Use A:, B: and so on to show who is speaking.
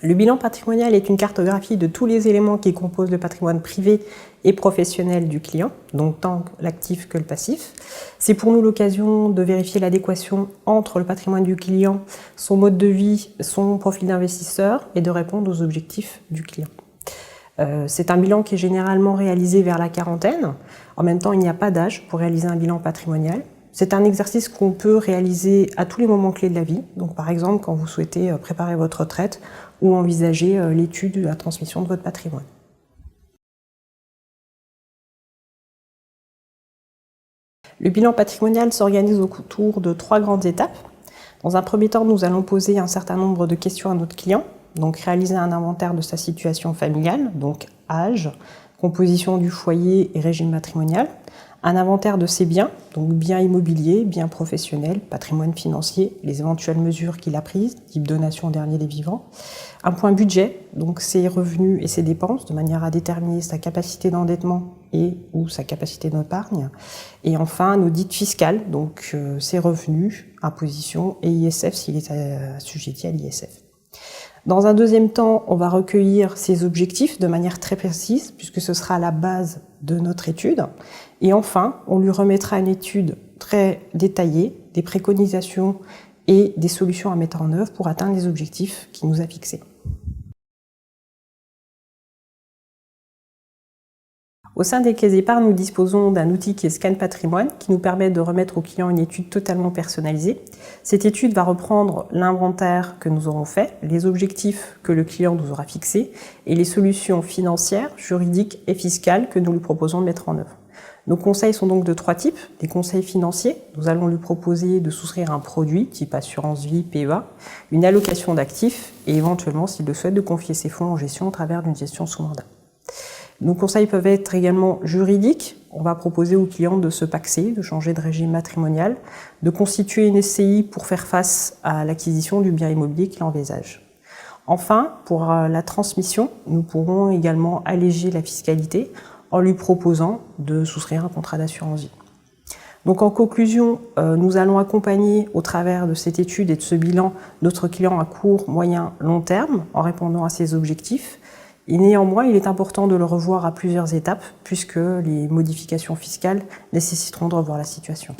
A: Le bilan patrimonial est une cartographie de tous les éléments qui composent le patrimoine privé et professionnel du client, donc tant l'actif que le passif. C'est pour nous l'occasion de vérifier l'adéquation entre le patrimoine du client, son mode de vie, son profil d'investisseur et de répondre aux objectifs du client. C'est un bilan qui est généralement réalisé vers la quarantaine. En même temps, il n'y a pas d'âge pour réaliser un bilan patrimonial. C'est un exercice qu'on peut réaliser à tous les moments clés de la vie. Donc, par exemple, quand vous souhaitez préparer votre retraite ou envisager l'étude ou la transmission de votre patrimoine. Le bilan patrimonial s'organise autour de 3 grandes étapes. Dans un premier temps, nous allons poser un certain nombre de questions à notre client. Donc, réaliser un inventaire de sa situation familiale, donc âge, composition du foyer et régime matrimonial. Un inventaire de ses biens, donc biens immobiliers, biens professionnels, patrimoine financier, les éventuelles mesures qu'il a prises, type donation au dernier des vivants. Un point budget, donc ses revenus et ses dépenses, de manière à déterminer sa capacité d'endettement et ou sa capacité d'épargne. Et enfin, un audit fiscal, donc ses revenus, imposition et ISF s'il est assujetti à l'ISF. Dans un deuxième temps, on va recueillir ses objectifs de manière très précise, puisque ce sera la base de notre étude. Et enfin, on lui remettra une étude très détaillée, des préconisations et des solutions à mettre en œuvre pour atteindre les objectifs qu'il nous a fixés. Au sein des caisses d'épargne, nous disposons d'un outil qui est Scan Patrimoine, qui nous permet de remettre au client une étude totalement personnalisée. Cette étude va reprendre l'inventaire que nous aurons fait, les objectifs que le client nous aura fixés et les solutions financières, juridiques et fiscales que nous lui proposons de mettre en œuvre. Nos conseils sont donc de 3 types. Des conseils financiers, nous allons lui proposer de souscrire un produit type assurance vie, PEA, une allocation d'actifs et éventuellement, s'il le souhaite, de confier ses fonds en gestion au travers d'une gestion sous mandat. Nos conseils peuvent être également juridiques. On va proposer au client de se pacser, de changer de régime matrimonial, de constituer une SCI pour faire face à l'acquisition du bien immobilier qu'il envisage. Enfin, pour la transmission, nous pourrons également alléger la fiscalité en lui proposant de souscrire un contrat d'assurance vie. Donc en conclusion, nous allons accompagner au travers de cette étude et de ce bilan notre client à court, moyen, long terme en répondant à ses objectifs. Et néanmoins, il est important de le revoir à plusieurs étapes puisque les modifications fiscales nécessiteront de revoir la situation.